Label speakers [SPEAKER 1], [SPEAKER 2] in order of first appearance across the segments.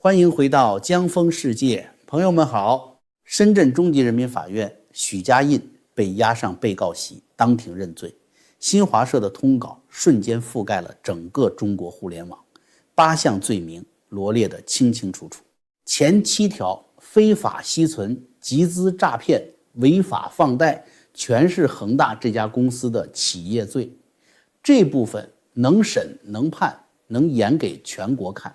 [SPEAKER 1] 欢迎回到江风世界，朋友们好。深圳中级人民法院许家印被押上被告席，当庭认罪。新华社的通稿瞬间覆盖了整个中国互联网，8项罪名罗列得清清楚楚。前7条非法吸存、集资诈骗、违法放贷，全是恒大这家公司的企业罪。这部分能审能判，能演给全国看。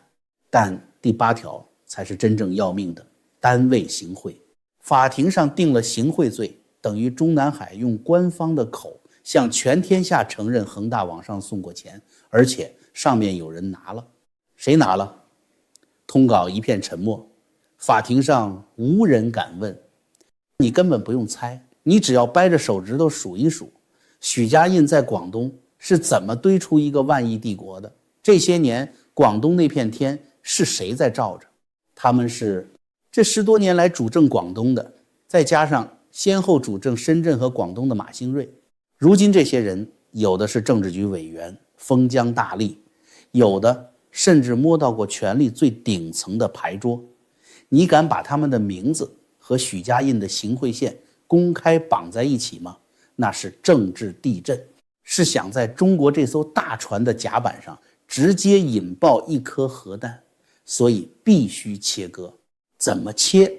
[SPEAKER 1] 但第8条才是真正要命的单位行贿。法庭上定了行贿罪，等于中南海用官方的口向全天下承认恒大往上送过钱，而且上面有人拿了。谁拿了？通稿一片沉默，法庭上无人敢问。你根本不用猜，你只要掰着手指头数一数，许家印在广东是怎么堆出一个万亿帝国的。这些年广东那片天是谁在罩着？他们是这10多年来主政广东的，再加上先后主政深圳和广东的马兴瑞。如今这些人有的是政治局委员，封疆大吏，有的甚至摸到过权力最顶层的牌桌。你敢把他们的名字和许家印的行贿线公开绑在一起吗？那是政治地震，是想在中国这艘大船的甲板上直接引爆一颗核弹，所以必须切割。怎么切？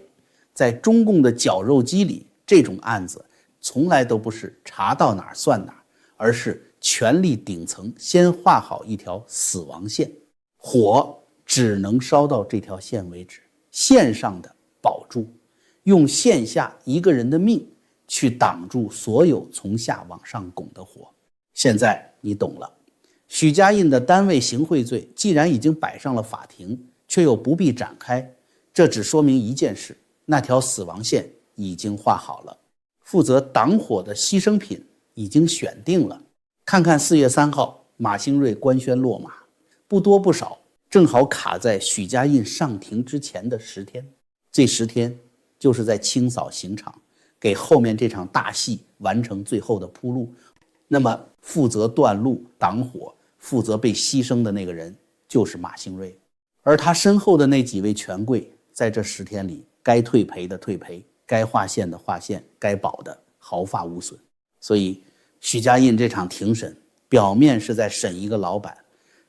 [SPEAKER 1] 在中共的绞肉机里，这种案子从来都不是查到哪儿算哪儿，而是权力顶层先画好一条死亡线，火只能烧到这条线为止，线上的保住，用线下一个人的命去挡住所有从下往上拱的火。现在你懂了。许家印的单位行贿罪既然已经摆上了法庭，却又不必展开，这只说明一件事，那条死亡线已经画好了，负责挡火的牺牲品已经选定了。看看4月3号马兴瑞官宣落马，不多不少，正好卡在许家印上庭之前的10天。这10天就是在清扫刑场，给后面这场大戏完成最后的铺路。那么负责断路挡火，负责被牺牲的那个人就是马兴瑞，而他身后的那几位权贵在这10天里该退赔的退赔，该划线的划线，该保的毫发无损。所以许家印这场庭审表面是在审一个老板，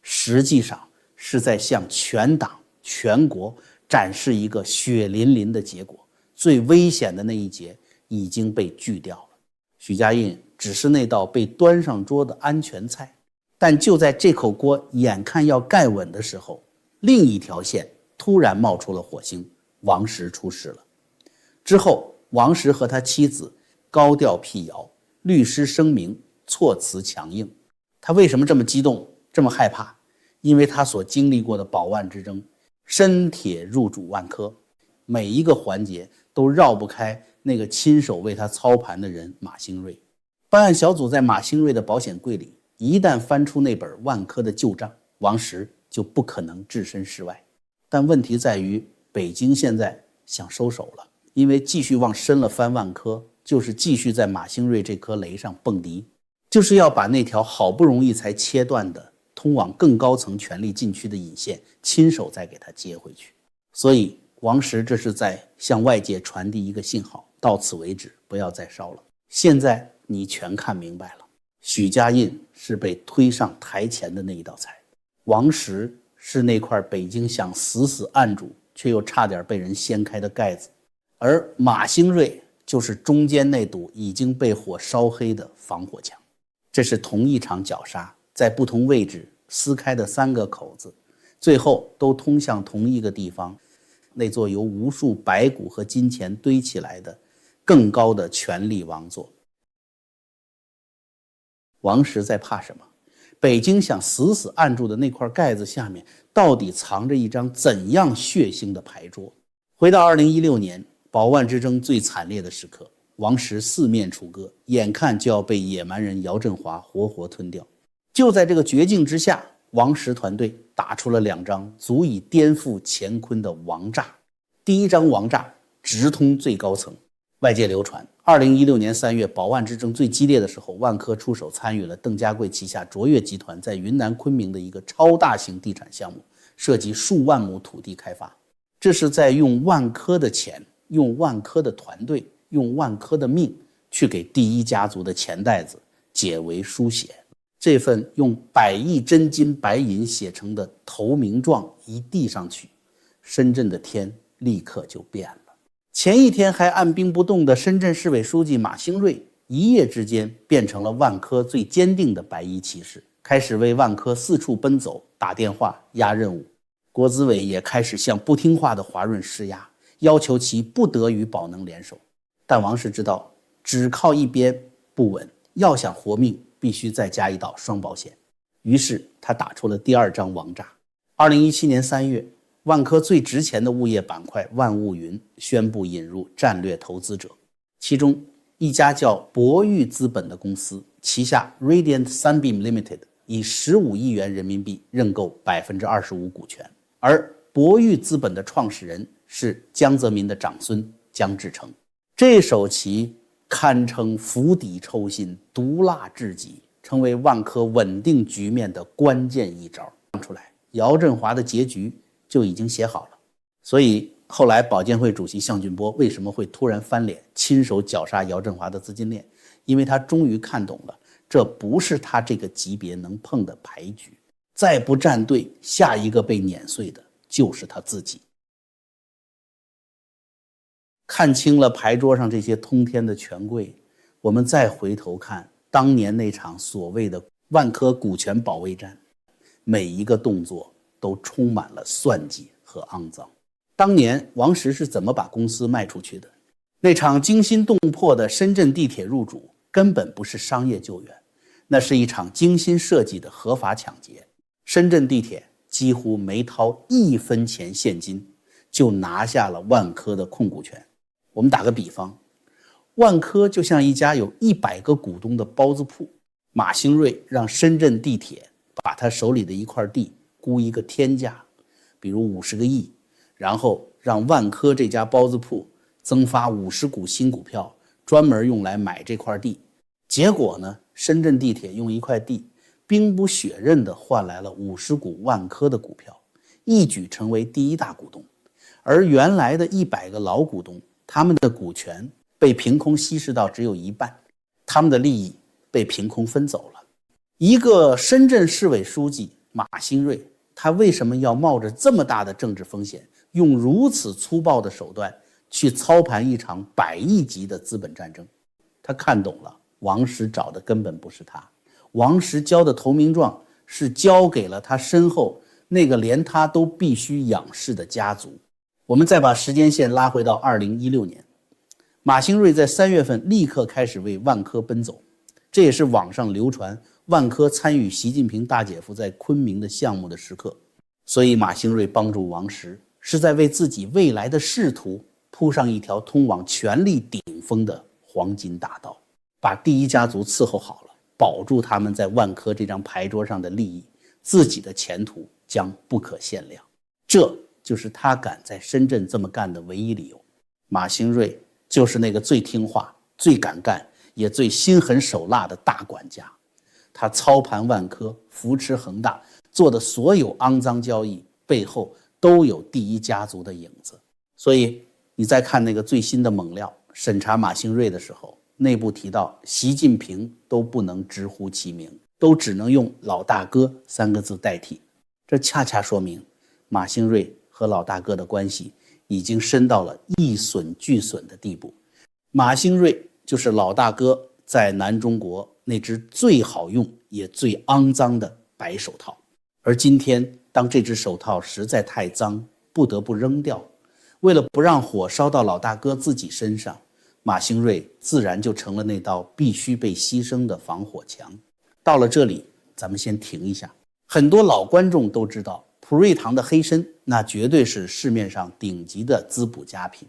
[SPEAKER 1] 实际上是在向全党全国展示一个血淋淋的结果。最危险的那一节已经被锯掉了，许家印只是那道被端上桌的安全菜。但就在这口锅眼看要盖稳的时候，另一条线突然冒出了火星，王石出事了。之后王石和他妻子高调辟谣，律师声明，措辞强硬。他为什么这么激动，这么害怕？因为他所经历过的保万之争，深铁入主万科，每一个环节都绕不开那个亲手为他操盘的人马兴瑞。办案小组在马兴瑞的保险柜里一旦翻出那本万科的旧账，王石就不可能置身事外。但问题在于，北京现在想收手了，因为继续往深了翻万科，就是继续在马兴瑞这颗雷上蹦迪，就是要把那条好不容易才切断的通往更高层权力禁区的引线亲手再给他接回去。所以王石这是在向外界传递一个信号，到此为止，不要再烧了。现在你全看明白了，许家印是被推上台前的那一道菜，王石是那块北京想死死按住却又差点被人掀开的盖子，而马兴瑞就是中间那堵已经被火烧黑的防火墙。这是同一场绞杀，在不同位置撕开的3个口子，最后都通向同一个地方，那座由无数白骨和金钱堆起来的更高的权力王座。王石在怕什么？北京想死死按住的那块盖子下面到底藏着一张怎样血腥的牌桌？回到2016年保万之争最惨烈的时刻，王石4面楚歌，眼看就要被野蛮人姚振华活活吞掉。就在这个绝境之下，王石团队打出了2张足以颠覆乾坤的王炸。第一张王炸直通最高层，外界流传2016年3月保万之争最激烈的时候，万科出手参与了邓家贵旗下卓越集团在云南昆明的一个超大型地产项目，涉及数万亩土地开发。这是在用万科的钱，用万科的团队，用万科的命去给第一家族的钱袋子解围书写。这份用100亿真金白银写成的投名状一递上去，深圳的天立刻就变了。前一天还按兵不动的深圳市委书记马兴瑞，一夜之间变成了万科最坚定的白衣骑士，开始为万科四处奔走，打电话压任务。国资委也开始向不听话的华润施压，要求其不得与宝能联手。但王石知道只靠一边不稳，要想活命必须再加一道双保险，于是他打出了第二张王炸。2017年3月，万科最值钱的物业板块万物云宣布引入战略投资者，其中一家叫博裕资本的公司旗下 Radiant Sunbeam Limited 以15亿元人民币认购 25% 股权，而博裕资本的创始人是江泽民的长孙江志成。这手棋堪称釜底抽薪，毒辣至极，成为万科稳定局面的关键一招。出来，姚振华的结局就已经写好了。所以后来保监会主席项俊波为什么会突然翻脸，亲手绞杀姚振华的资金链？因为他终于看懂了，这不是他这个级别能碰的牌局，再不站队，下一个被碾碎的就是他自己。看清了牌桌上这些通天的权贵，我们再回头看当年那场所谓的万科股权保卫战，每一个动作都充满了算计和肮脏。当年王石是怎么把公司卖出去的？那场惊心动魄的深圳地铁入主根本不是商业救援，那是一场精心设计的合法抢劫。深圳地铁几乎没掏1分钱现金就拿下了万科的控股权。我们打个比方，万科就像一家有100个股东的包子铺，马兴瑞让深圳地铁把他手里的一块地估一个天价，比如50个亿，然后让万科这家包子铺增发50股新股票，专门用来买这块地。结果呢，深圳地铁用一块地兵不血刃地换来了50股万科的股票，一举成为第一大股东。而原来的100个老股东，他们的股权被凭空稀释到只有一半，他们的利益被凭空分走了。一个深圳市委书记马兴瑞，他为什么要冒着这么大的政治风险，用如此粗暴的手段去操盘一场100亿级的资本战争？他看懂了，王石找的根本不是他，王石交的投名状是交给了他身后那个连他都必须仰视的家族。我们再把时间线拉回到2016年，马兴瑞在3月份立刻开始为万科奔走，这也是网上流传万科参与习近平大姐夫在昆明的项目的时刻。所以马兴瑞帮助王石，是在为自己未来的仕途铺上一条通往权力顶峰的黄金大道，把第一家族伺候好了，保住他们在万科这张牌桌上的利益，自己的前途将不可限量。这就是他敢在深圳这么干的唯一理由。马兴瑞就是那个最听话、最敢干也最心狠手辣的大管家。他操盘万科，扶持恒大，做的所有肮脏交易背后都有第一家族的影子。所以你再看那个最新的猛料审查马兴瑞的时候，内部提到习近平都不能直呼其名，都只能用老大哥3个字代替。这恰恰说明马兴瑞和老大哥的关系已经深到了一损俱损的地步。马兴瑞就是老大哥在南中国那只最好用也最肮脏的白手套，而今天当这只手套实在太脏，不得不扔掉，为了不让火烧到老大哥自己身上，马兴瑞自然就成了那道必须被牺牲的防火墙。到了这里，咱们先停一下。很多老观众都知道，普瑞堂的黑参那绝对是市面上顶级的滋补佳品，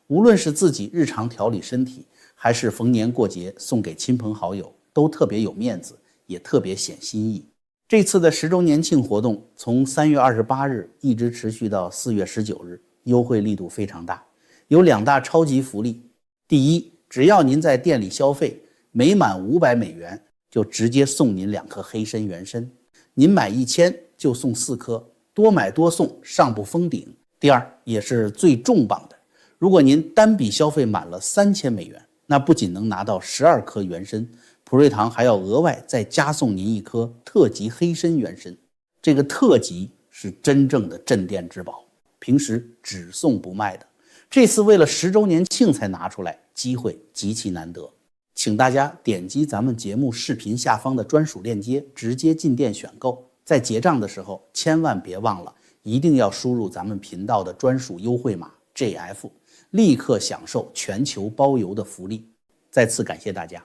[SPEAKER 1] 无论是自己日常调理身体，还是逢年过节送给亲朋好友，都特别有面子，也特别显心意。这次的10周年庆活动从3月28日一直持续到4月19日，优惠力度非常大，有2大超级福利。第一，只要您在店里消费，每满500美元就直接送您2颗黑参原参，您买1000就送4颗，多买多送，上不封顶，第二，也是最重磅的，如果您单笔消费满了$3000，那不仅能拿到12颗原参，普瑞堂还要额外再加送您1颗特级黑参原参。这个特级是真正的镇店之宝，平时只送不卖的。这次为了10周年庆才拿出来，机会极其难得。请大家点击咱们节目视频下方的专属链接，直接进店选购。在结账的时候，千万别忘了，一定要输入咱们频道的专属优惠码 JF， 立刻享受全球包邮的福利。再次感谢大家。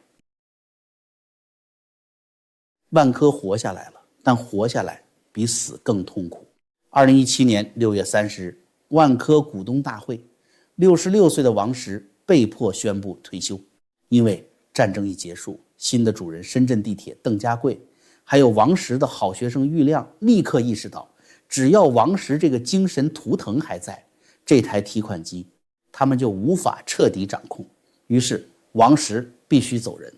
[SPEAKER 1] 万科活下来了，但活下来比死更痛苦。2017年6月30日，万科股东大会，66岁的王石被迫宣布退休。因为战争一结束，新的主人深圳地铁邓家贵，还有王石的好学生郁亮，立刻意识到，只要王石这个精神图腾还在，这台提款机他们就无法彻底掌控。于是王石必须走人。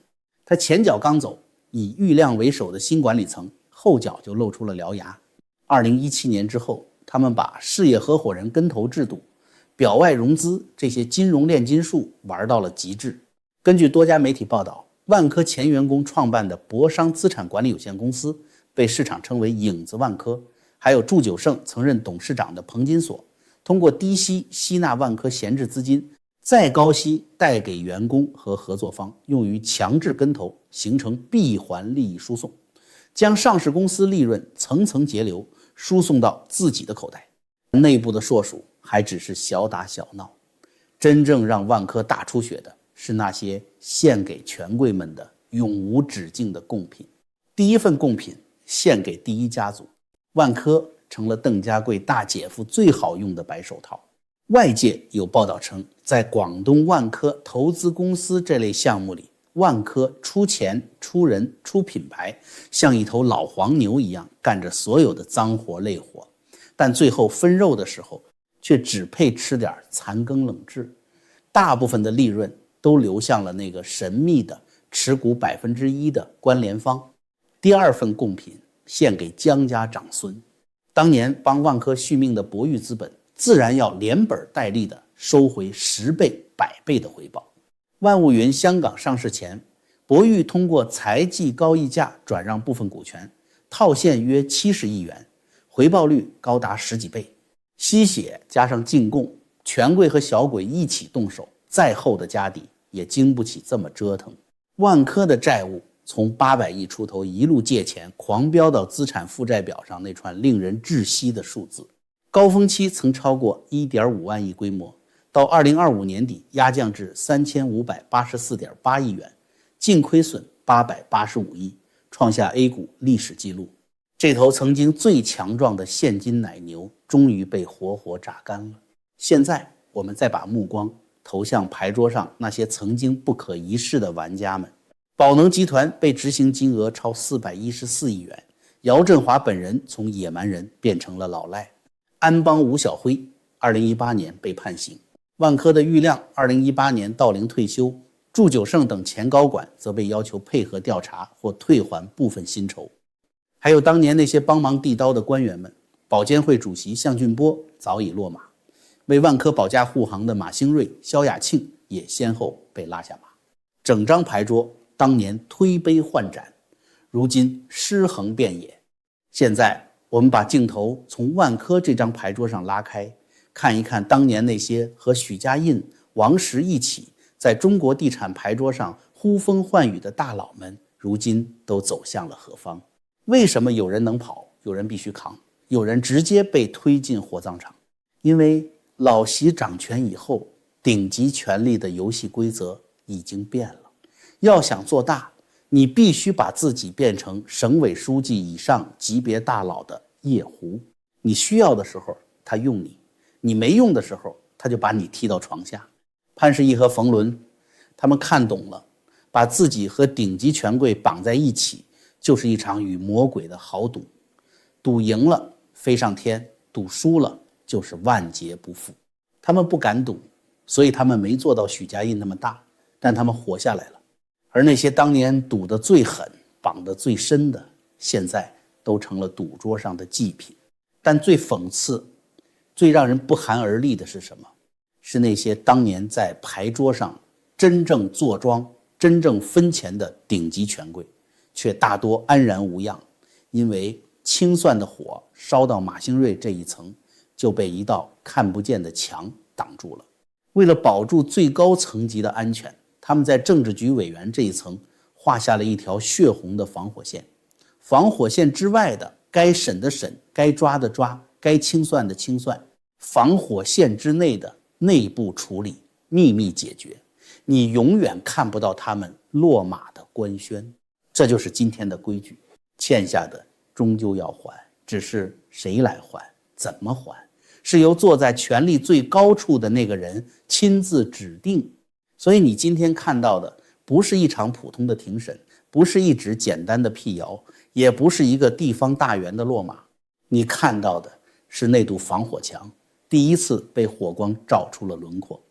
[SPEAKER 1] 他前脚刚走，以郁亮为首的新管理层后脚就露出了獠牙。2017年之后，他们把事业合伙人跟投制度、表外融资这些金融炼金术玩到了极致。根据多家媒体报道，万科前员工创办的博商资产管理有限公司被市场称为影子万科，还有祝久胜曾任董事长的彭金所通过低息吸纳万科闲置资金，再高息贷给员工和合作方，用于强制跟投，形成闭环利益输送，将上市公司利润层层节流输送到自己的口袋。内部的硕鼠还只是小打小闹，真正让万科大出血的是那些献给权贵们的永无止境的贡品。第一份贡品献给第一家族，万科成了邓家贵大姐夫最好用的白手套。外界有报道称，在广东万科投资公司这类项目里，万科出钱出人出品牌，像一头老黄牛一样干着所有的脏活累活，但最后分肉的时候却只配吃点残羹冷炙，大部分的利润都流向了那个神秘的持股1%的关联方。第二份贡品献给江家长孙，当年帮万科续命的博裕资本自然要连本带利的收回10倍、100倍的回报。万物云香港上市前，博裕通过财技高溢价转让部分股权，套现约70亿元，回报率高达10几倍。吸血加上进贡，权贵和小鬼一起动手，再厚的家底也经不起这么折腾。万科的债务从800亿出头一路借钱狂飙到资产负债表上那串令人窒息的数字，高峰期曾超过 1.5 万亿规模，到2025年底压降至 3584.8 亿元，净亏损885亿，创下 A 股历史记录。这头曾经最强壮的现金奶牛终于被活活榨干了。现在我们再把目光投向牌桌上那些曾经不可一世的玩家们。宝能集团被执行金额超414亿元，姚振华本人从野蛮人变成了老赖。安邦吴晓辉2018年被判刑，万科的郁亮2018年到龄退休，祝久胜等前高管则被要求配合调查或退还部分薪酬。还有当年那些帮忙递刀的官员们，保监会主席项俊波早已落马，为万科保驾护航的马兴瑞、萧亚庆也先后被拉下马。整张牌桌当年推杯换盏，如今尸横遍野。现在我们把镜头从万科这张牌桌上拉开，看一看当年那些和许家印、王石一起在中国地产牌桌上呼风唤雨的大佬们，如今都走向了何方？为什么有人能跑，有人必须扛，有人直接被推进火葬场？因为老习掌权以后，顶级权力的游戏规则已经变了。要想做大，你必须把自己变成省委书记以上级别大佬的夜壶。你需要的时候他用你，你没用的时候他就把你踢到床下。潘石屹和冯仑他们看懂了，把自己和顶级权贵绑在一起，就是一场与魔鬼的豪赌。赌赢了飞上天，赌输了就是万劫不复。他们不敢赌，所以他们没做到许家印那么大，但他们活下来了。而那些当年赌得最狠、绑得最深的，现在都成了赌桌上的祭品。但最讽刺，最让人不寒而栗的是什么？是那些当年在牌桌上真正坐庄、真正分钱的顶级权贵，却大多安然无恙，因为清算的火烧到马兴瑞这一层，就被一道看不见的墙挡住了。为了保住最高层级的安全，他们在政治局委员这一层画下了一条血红的防火线。防火线之外的，该审的审，该抓的抓，该清算的清算，防火线之内的内部处理，秘密解决，你永远看不到他们落马的官宣。这就是今天的规矩，欠下的终究要还，只是谁来还，怎么还，是由坐在权力最高处的那个人亲自指定。所以你今天看到的不是一场普通的庭审，不是一纸简单的辟谣，也不是一个地方大员的落马，你看到的是那堵防火墙第一次被火光照出了轮廓。